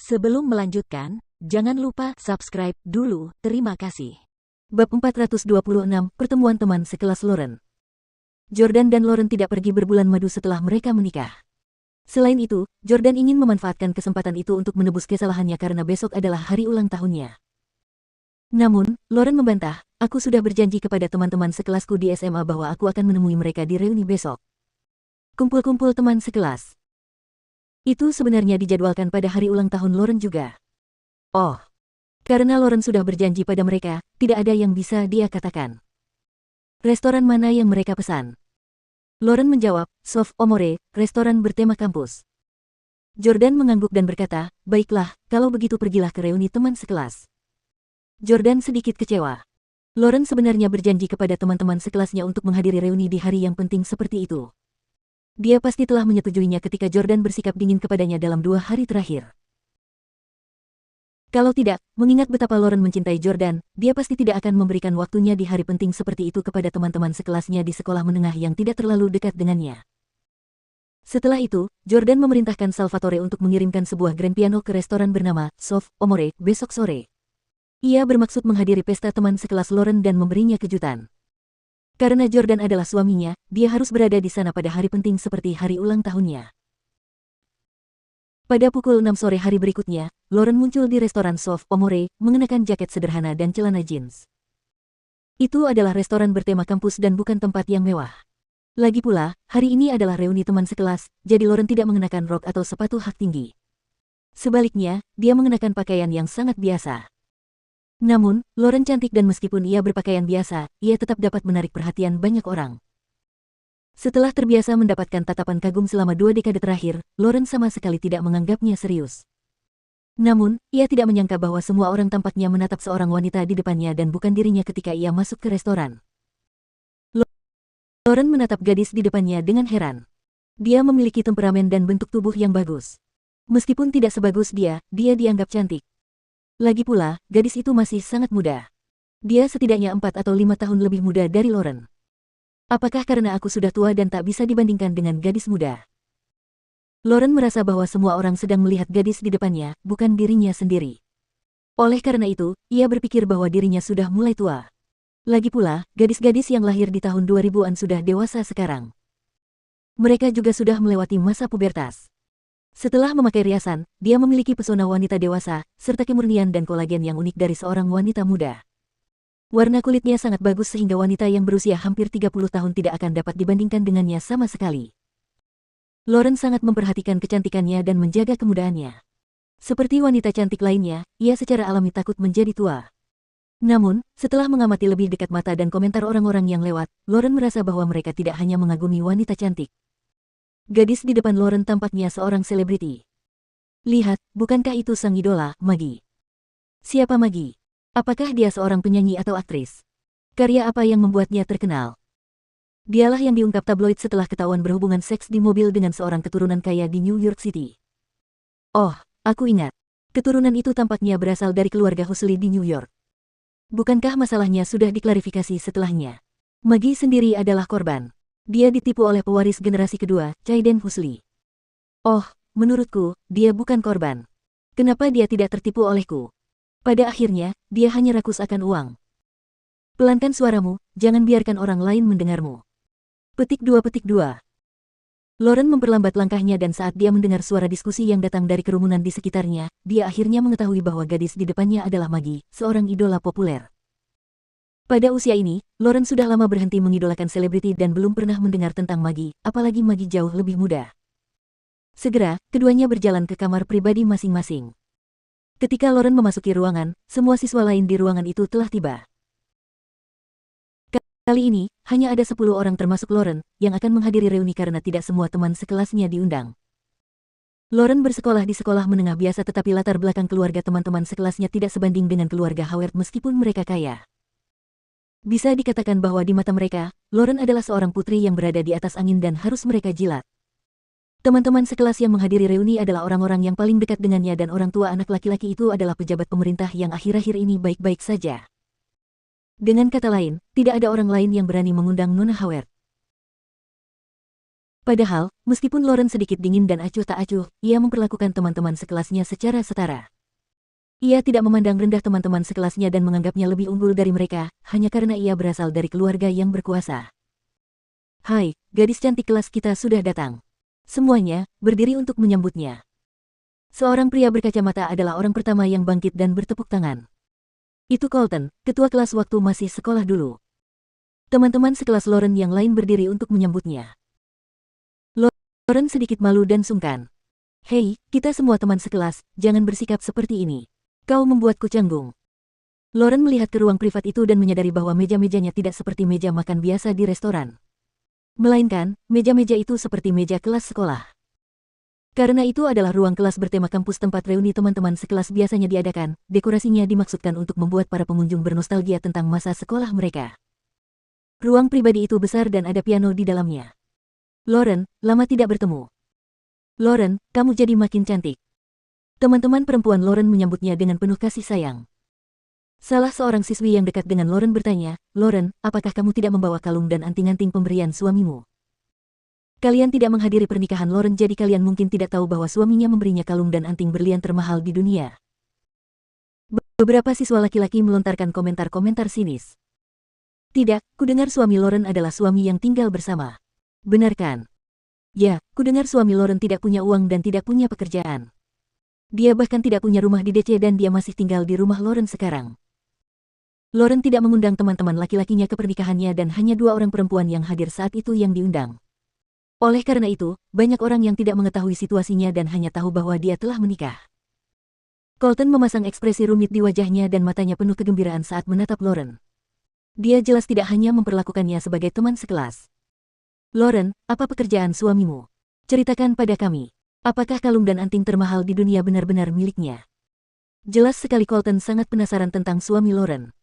Sebelum melanjutkan, jangan lupa subscribe dulu, terima kasih. Bab 426, Pertemuan Teman Sekelas Lauren. Jordan dan Lauren tidak pergi berbulan madu setelah mereka menikah. Selain itu, Jordan ingin memanfaatkan kesempatan itu untuk menebus kesalahannya karena besok adalah hari ulang tahunnya. Namun, Lauren membantah, aku sudah berjanji kepada teman-teman sekelasku di SMA bahwa aku akan menemui mereka di reuni besok. Kumpul-kumpul teman sekelas. Itu sebenarnya dijadwalkan pada hari ulang tahun Lauren juga. Oh. Karena Lauren sudah berjanji pada mereka, tidak ada yang bisa dia katakan. Restoran mana yang mereka pesan? Lauren menjawab, Sof Omore, restoran bertema kampus. Jordan mengangguk dan berkata, baiklah, kalau begitu pergilah ke reuni teman sekelas. Jordan sedikit kecewa. Lauren sebenarnya berjanji kepada teman-teman sekelasnya untuk menghadiri reuni di hari yang penting seperti itu. Dia pasti telah menyetujuinya ketika Jordan bersikap dingin kepadanya dalam 2 hari terakhir. Kalau tidak, mengingat betapa Lauren mencintai Jordan, dia pasti tidak akan memberikan waktunya di hari penting seperti itu kepada teman-teman sekelasnya di sekolah menengah yang tidak terlalu dekat dengannya. Setelah itu, Jordan memerintahkan Salvatore untuk mengirimkan sebuah grand piano ke restoran bernama Sof Omore besok sore. Ia bermaksud menghadiri pesta teman sekelas Lauren dan memberinya kejutan. Karena Jordan adalah suaminya, dia harus berada di sana pada hari penting seperti hari ulang tahunnya. Pada pukul 6 sore hari berikutnya, Lauren muncul di restoran Sof Omore, mengenakan jaket sederhana dan celana jeans. Itu adalah restoran bertema kampus dan bukan tempat yang mewah. Lagi pula, hari ini adalah reuni teman sekelas, jadi Lauren tidak mengenakan rok atau sepatu hak tinggi. Sebaliknya, dia mengenakan pakaian yang sangat biasa. Namun, Lauren cantik dan meskipun ia berpakaian biasa, ia tetap dapat menarik perhatian banyak orang. Setelah terbiasa mendapatkan tatapan kagum selama 2 dekade terakhir, Lauren sama sekali tidak menganggapnya serius. Namun, ia tidak menyangka bahwa semua orang tampaknya menatap seorang wanita di depannya dan bukan dirinya ketika ia masuk ke restoran. Lauren menatap gadis di depannya dengan heran. Dia memiliki temperamen dan bentuk tubuh yang bagus. Meskipun tidak sebagus dia dianggap cantik. Lagi pula, gadis itu masih sangat muda. Dia setidaknya 4 atau 5 tahun lebih muda dari Lauren. Apakah karena aku sudah tua dan tak bisa dibandingkan dengan gadis muda? Lauren merasa bahwa semua orang sedang melihat gadis di depannya, bukan dirinya sendiri. Oleh karena itu, ia berpikir bahwa dirinya sudah mulai tua. Lagi pula, gadis-gadis yang lahir di tahun 2000-an sudah dewasa sekarang. Mereka juga sudah melewati masa pubertas. Setelah memakai riasan, dia memiliki pesona wanita dewasa, serta kemurnian dan kolagen yang unik dari seorang wanita muda. Warna kulitnya sangat bagus sehingga wanita yang berusia hampir 30 tahun tidak akan dapat dibandingkan dengannya sama sekali. Lauren sangat memperhatikan kecantikannya dan menjaga kemudaannya. Seperti wanita cantik lainnya, ia secara alami takut menjadi tua. Namun, setelah mengamati lebih dekat mata dan komentar orang-orang yang lewat, Lauren merasa bahwa mereka tidak hanya mengagumi wanita cantik. Gadis di depan Lauren tampaknya seorang selebriti. Lihat, bukankah itu sang idola, Maggie? Siapa Maggie? Apakah dia seorang penyanyi atau aktris? Karya apa yang membuatnya terkenal? Dialah yang diungkap tabloid setelah ketahuan berhubungan seks di mobil dengan seorang keturunan kaya di New York City. Oh, aku ingat. Keturunan itu tampaknya berasal dari keluarga Husli di New York. Bukankah masalahnya sudah diklarifikasi setelahnya? Maggie sendiri adalah korban. Dia ditipu oleh pewaris generasi kedua, Chaiden Husli. Oh, menurutku, dia bukan korban. Kenapa dia tidak tertipu olehku? Pada akhirnya, dia hanya rakus akan uang. Pelankan suaramu, jangan biarkan orang lain mendengarmu. Petik 2. Lauren memperlambat langkahnya dan saat dia mendengar suara diskusi yang datang dari kerumunan di sekitarnya, dia akhirnya mengetahui bahwa gadis di depannya adalah Maggie, seorang idola populer. Pada usia ini, Lauren sudah lama berhenti mengidolakan selebriti dan belum pernah mendengar tentang Maggie, apalagi Maggie jauh lebih muda. Segera, keduanya berjalan ke kamar pribadi masing-masing. Ketika Lauren memasuki ruangan, semua siswa lain di ruangan itu telah tiba. Kali ini, hanya ada 10 orang termasuk Lauren, yang akan menghadiri reuni karena tidak semua teman sekelasnya diundang. Lauren bersekolah di sekolah menengah biasa tetapi latar belakang keluarga teman-teman sekelasnya tidak sebanding dengan keluarga Howard meskipun mereka kaya. Bisa dikatakan bahwa di mata mereka, Lauren adalah seorang putri yang berada di atas angin dan harus mereka jilat. Teman-teman sekelas yang menghadiri reuni adalah orang-orang yang paling dekat dengannya dan orang tua anak laki-laki itu adalah pejabat pemerintah yang akhir-akhir ini baik-baik saja. Dengan kata lain, tidak ada orang lain yang berani mengundang Nona Howard. Padahal, meskipun Lauren sedikit dingin dan acuh tak acuh, ia memperlakukan teman-teman sekelasnya secara setara. Ia tidak memandang rendah teman-teman sekelasnya dan menganggapnya lebih unggul dari mereka, hanya karena ia berasal dari keluarga yang berkuasa. Hai, gadis cantik kelas kita sudah datang. Semuanya, berdiri untuk menyambutnya. Seorang pria berkacamata adalah orang pertama yang bangkit dan bertepuk tangan. Itu Colton, ketua kelas waktu masih sekolah dulu. Teman-teman sekelas Lauren yang lain berdiri untuk menyambutnya. Lauren sedikit malu dan sungkan. Hei, kita semua teman sekelas, jangan bersikap seperti ini. Kau membuatku canggung. Lauren melihat ke ruang privat itu dan menyadari bahwa meja-mejanya tidak seperti meja makan biasa di restoran. Melainkan, meja-meja itu seperti meja kelas sekolah. Karena itu adalah ruang kelas bertema kampus tempat reuni teman-teman sekelas biasanya diadakan, dekorasinya dimaksudkan untuk membuat para pengunjung bernostalgia tentang masa sekolah mereka. Ruang pribadi itu besar dan ada piano di dalamnya. Lauren, lama tidak bertemu. Lauren, kamu jadi makin cantik. Teman-teman perempuan Lauren menyambutnya dengan penuh kasih sayang. Salah seorang siswi yang dekat dengan Lauren bertanya, Lauren, apakah kamu tidak membawa kalung dan anting-anting pemberian suamimu? Kalian tidak menghadiri pernikahan Lauren jadi kalian mungkin tidak tahu bahwa suaminya memberinya kalung dan anting berlian termahal di dunia. Beberapa siswa laki-laki melontarkan komentar-komentar sinis. Tidak, kudengar suami Lauren adalah suami yang tinggal bersama. Benar kan? Ya, kudengar suami Lauren tidak punya uang dan tidak punya pekerjaan. Dia bahkan tidak punya rumah di DC dan dia masih tinggal di rumah Lauren sekarang. Lauren tidak mengundang teman-teman laki-lakinya ke pernikahannya dan hanya 2 orang perempuan yang hadir saat itu yang diundang. Oleh karena itu, banyak orang yang tidak mengetahui situasinya dan hanya tahu bahwa dia telah menikah. Colton memasang ekspresi rumit di wajahnya dan matanya penuh kegembiraan saat menatap Lauren. Dia jelas tidak hanya memperlakukannya sebagai teman sekelas. Lauren, apa pekerjaan suamimu? Ceritakan pada kami. Apakah kalung dan anting termahal di dunia benar-benar miliknya? Jelas sekali Colton sangat penasaran tentang suami Lauren.